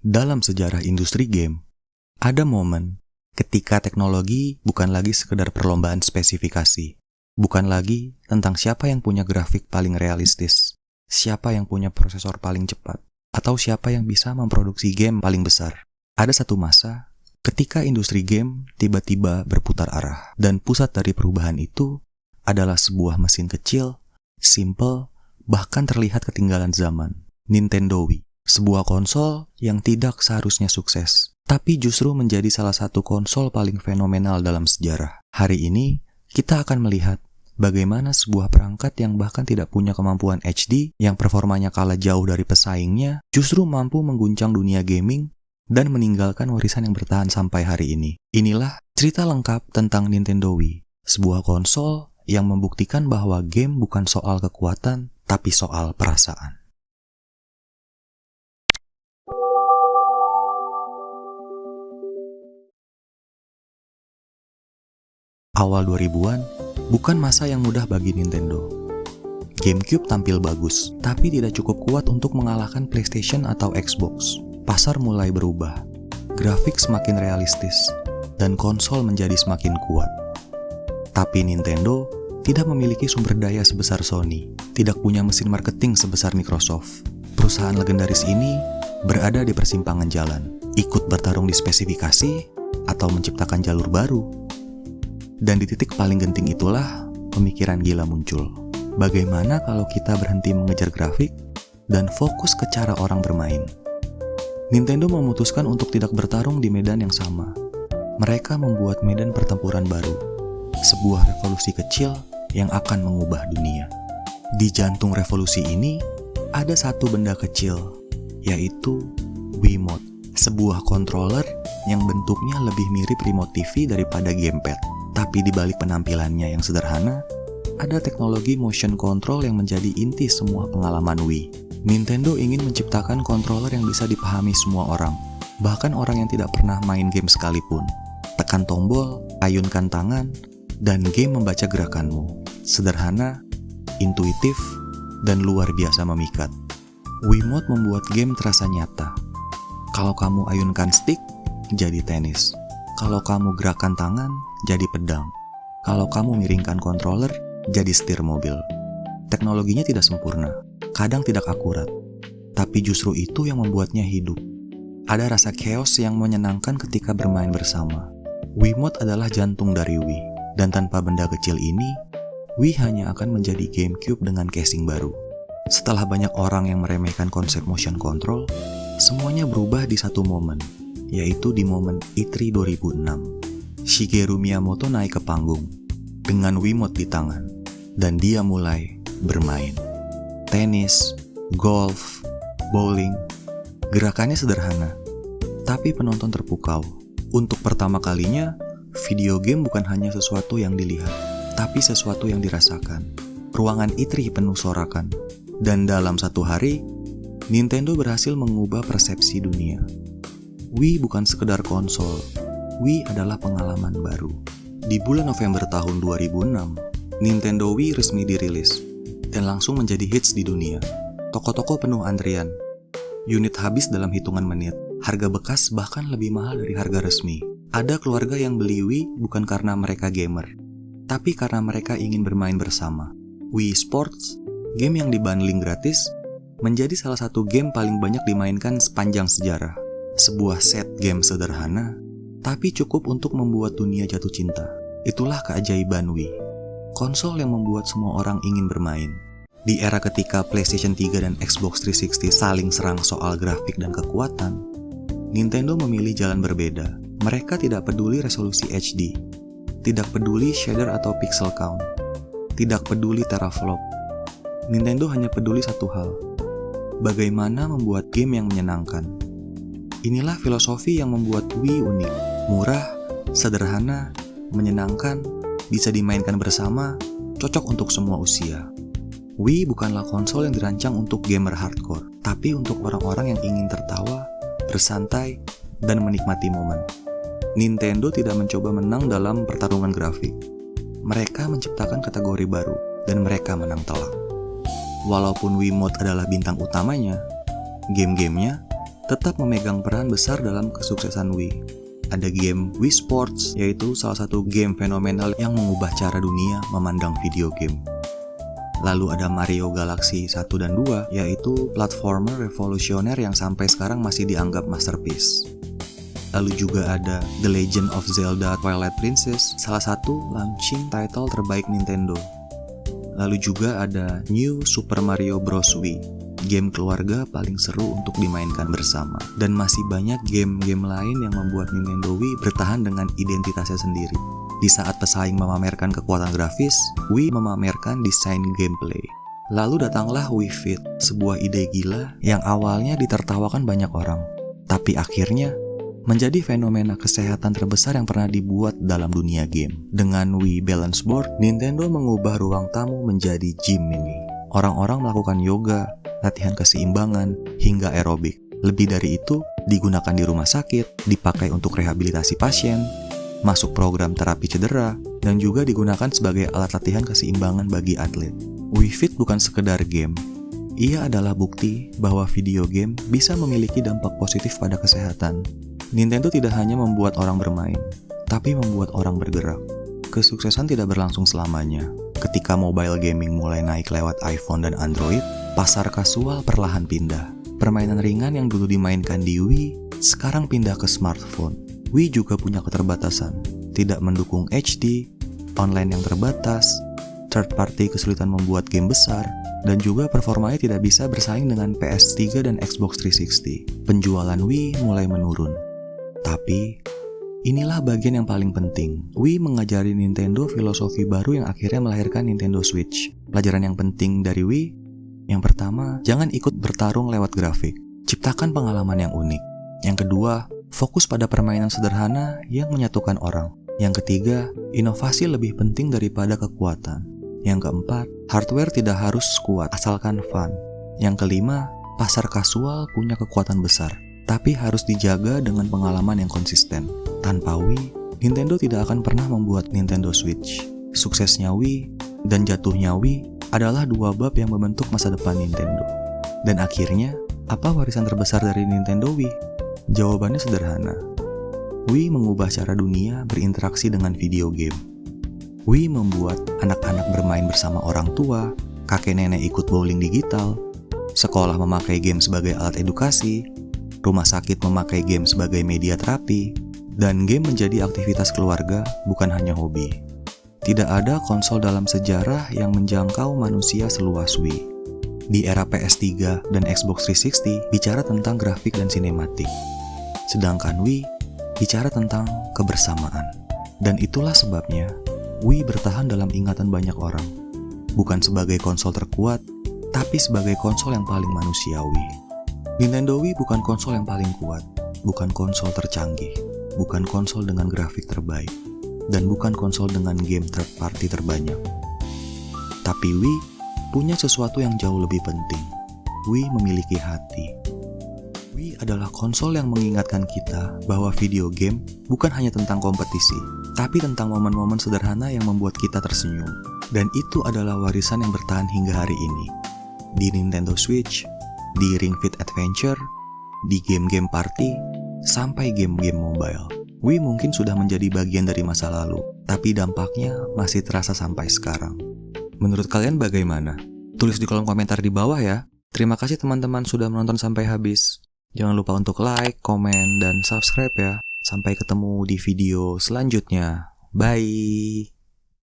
Dalam sejarah industri game, ada momen ketika teknologi bukan lagi sekedar perlombaan spesifikasi, bukan lagi tentang siapa yang punya grafik paling realistis, siapa yang punya prosesor paling cepat, atau siapa yang bisa memproduksi game paling besar. Ada satu masa ketika industri game tiba-tiba berputar arah, dan pusat dari perubahan itu adalah sebuah mesin kecil, simple, bahkan terlihat ketinggalan zaman, Nintendo Wii. Sebuah konsol yang tidak seharusnya sukses, tapi justru menjadi salah satu konsol paling fenomenal dalam sejarah. Hari ini, kita akan melihat bagaimana sebuah perangkat yang bahkan tidak punya kemampuan HD, yang performanya kalah jauh dari pesaingnya, justru mampu mengguncang dunia gaming dan meninggalkan warisan yang bertahan sampai hari ini. Inilah cerita lengkap tentang Nintendo Wii, sebuah konsol yang membuktikan bahwa game bukan soal kekuatan, tapi soal perasaan. Awal 2000-an bukan masa yang mudah bagi Nintendo. GameCube tampil bagus, tapi tidak cukup kuat untuk mengalahkan PlayStation atau Xbox. Pasar mulai berubah, grafik semakin realistis, dan konsol menjadi semakin kuat. Tapi Nintendo tidak memiliki sumber daya sebesar Sony, tidak punya mesin marketing sebesar Microsoft. Perusahaan legendaris ini berada di persimpangan jalan, ikut bertarung di spesifikasi atau menciptakan jalur baru. Dan di titik paling genting itulah pemikiran gila muncul. Bagaimana kalau kita berhenti mengejar grafik dan fokus ke cara orang bermain? Nintendo memutuskan untuk tidak bertarung di medan yang sama. Mereka membuat medan pertempuran baru, sebuah revolusi kecil yang akan mengubah dunia. Di jantung revolusi ini, ada satu benda kecil, yaitu Wiimote, sebuah controller yang bentuknya lebih mirip remote TV daripada gamepad. Tapi di balik penampilannya yang sederhana, ada teknologi motion control yang menjadi inti semua pengalaman Wii. Nintendo ingin menciptakan controller yang bisa dipahami semua orang, bahkan orang yang tidak pernah main game sekalipun. Tekan tombol, ayunkan tangan, dan game membaca gerakanmu. Sederhana, intuitif, dan luar biasa memikat. Wiimote membuat game terasa nyata. Kalau kamu ayunkan stick, jadi tenis. Kalau kamu gerakan tangan, jadi pedang. Kalau kamu miringkan controller, jadi setir mobil. Teknologinya tidak sempurna, kadang tidak akurat, tapi justru itu yang membuatnya hidup. Ada rasa chaos yang menyenangkan ketika bermain bersama. Wiimote adalah jantung dari Wii, dan tanpa benda kecil ini, Wii hanya akan menjadi GameCube dengan casing baru. Setelah banyak orang yang meremehkan konsep motion control, semuanya berubah di satu momen, yaitu di momen E3 2006. Shigeru Miyamoto naik ke panggung dengan Wiimote di tangan, dan dia mulai bermain. Tenis, golf, bowling, gerakannya sederhana, tapi penonton terpukau. Untuk pertama kalinya, video game bukan hanya sesuatu yang dilihat, tapi sesuatu yang dirasakan. Ruangan E3 penuh sorakan, dan dalam satu hari, Nintendo berhasil mengubah persepsi dunia. Wii bukan sekedar konsol, Wii adalah pengalaman baru. Di bulan November tahun 2006, Nintendo Wii resmi dirilis dan langsung menjadi hits di dunia. Toko-toko penuh antrian, unit habis dalam hitungan menit, harga bekas bahkan lebih mahal dari harga resmi. Ada keluarga yang beli Wii bukan karena mereka gamer, tapi karena mereka ingin bermain bersama. Wii Sports, game yang dibundling gratis, menjadi salah satu game paling banyak dimainkan sepanjang sejarah. Sebuah set game sederhana, tapi cukup untuk membuat dunia jatuh cinta. Itulah keajaiban Wii, konsol yang membuat semua orang ingin bermain. Di era ketika PlayStation 3 dan Xbox 360 saling serang soal grafik dan kekuatan, Nintendo memilih jalan berbeda. Mereka tidak peduli resolusi HD, tidak peduli shader atau pixel count, tidak peduli teraflop. Nintendo hanya peduli satu hal, bagaimana membuat game yang menyenangkan. Inilah filosofi yang membuat Wii unik, murah, sederhana, menyenangkan, bisa dimainkan bersama, cocok untuk semua usia. Wii bukanlah konsol yang dirancang untuk gamer hardcore, tapi untuk orang-orang yang ingin tertawa, bersantai, dan menikmati momen. Nintendo tidak mencoba menang dalam pertarungan grafik. Mereka menciptakan kategori baru, dan mereka menang telak. Walaupun Wiimote adalah bintang utamanya, game-gamenya tetap memegang peran besar dalam kesuksesan Wii. Ada game Wii Sports, yaitu salah satu game fenomenal yang mengubah cara dunia memandang video game. Lalu ada Mario Galaxy 1 dan 2, yaitu platformer revolusioner yang sampai sekarang masih dianggap masterpiece. Lalu juga ada The Legend of Zelda Twilight Princess, salah satu launching title terbaik Nintendo. Lalu juga ada New Super Mario Bros. Wii, game keluarga paling seru untuk dimainkan bersama. Dan masih banyak game-game lain yang membuat Nintendo Wii bertahan dengan identitasnya sendiri. Di saat pesaing memamerkan kekuatan grafis, Wii memamerkan desain gameplay. Lalu datanglah Wii Fit, sebuah ide gila yang awalnya ditertawakan banyak orang, tapi akhirnya menjadi fenomena kesehatan terbesar yang pernah dibuat dalam dunia game. Dengan Wii Balance Board, Nintendo mengubah ruang tamu menjadi gym mini. Orang-orang melakukan yoga, latihan keseimbangan, hingga aerobik. Lebih dari itu, digunakan di rumah sakit, dipakai untuk rehabilitasi pasien, masuk program terapi cedera, dan juga digunakan sebagai alat latihan keseimbangan bagi atlet. Wii Fit bukan sekedar game. Ia adalah bukti bahwa video game bisa memiliki dampak positif pada kesehatan. Nintendo tidak hanya membuat orang bermain, tapi membuat orang bergerak. Kesuksesan tidak berlangsung selamanya. Ketika mobile gaming mulai naik lewat iPhone dan Android, pasar kasual perlahan pindah. Permainan ringan yang dulu dimainkan di Wii, sekarang pindah ke smartphone. Wii juga punya keterbatasan, tidak mendukung HD, online yang terbatas, third party kesulitan membuat game besar, dan juga performanya tidak bisa bersaing dengan PS3 dan Xbox 360. Penjualan Wii mulai menurun. Tapi, inilah bagian yang paling penting. Wii mengajari Nintendo filosofi baru yang akhirnya melahirkan Nintendo Switch. Pelajaran yang penting dari Wii, yang pertama, jangan ikut bertarung lewat grafik. Ciptakan pengalaman yang unik. Yang kedua, fokus pada permainan sederhana yang menyatukan orang. Yang ketiga, inovasi lebih penting daripada kekuatan. Yang keempat, hardware tidak harus kuat, asalkan fun. Yang kelima, pasar kasual punya kekuatan besar, tapi harus dijaga dengan pengalaman yang konsisten. Tanpa Wii, Nintendo tidak akan pernah membuat Nintendo Switch. Suksesnya Wii dan jatuhnya Wii adalah dua bab yang membentuk masa depan Nintendo. Dan akhirnya, apa warisan terbesar dari Nintendo Wii? Jawabannya sederhana. Wii mengubah cara dunia berinteraksi dengan video game. Wii membuat anak-anak bermain bersama orang tua, kakek nenek ikut bowling digital, sekolah memakai game sebagai alat edukasi, rumah sakit memakai game sebagai media terapi, dan game menjadi aktivitas keluarga, bukan hanya hobi. Tidak ada konsol dalam sejarah yang menjangkau manusia seluas Wii. Di era PS3 dan Xbox 360 bicara tentang grafik dan sinematik. Sedangkan Wii bicara tentang kebersamaan. Dan itulah sebabnya Wii bertahan dalam ingatan banyak orang. Bukan sebagai konsol terkuat, tapi sebagai konsol yang paling manusiawi. Nintendo Wii bukan konsol yang paling kuat, bukan konsol tercanggih, bukan konsol dengan grafik terbaik, dan bukan konsol dengan game third party terbanyak. Tapi Wii punya sesuatu yang jauh lebih penting. Wii memiliki hati. Wii adalah konsol yang mengingatkan kita bahwa video game bukan hanya tentang kompetisi, tapi tentang momen-momen sederhana yang membuat kita tersenyum. Dan itu adalah warisan yang bertahan hingga hari ini. Di Nintendo Switch, di Ring Fit Adventure, di game-game party, sampai game-game mobile. Wii mungkin sudah menjadi bagian dari masa lalu, tapi dampaknya masih terasa sampai sekarang. Menurut kalian bagaimana? Tulis di kolom komentar di bawah ya. Terima kasih teman-teman sudah menonton sampai habis. Jangan lupa untuk like, komen, dan subscribe ya. Sampai ketemu di video selanjutnya. Bye!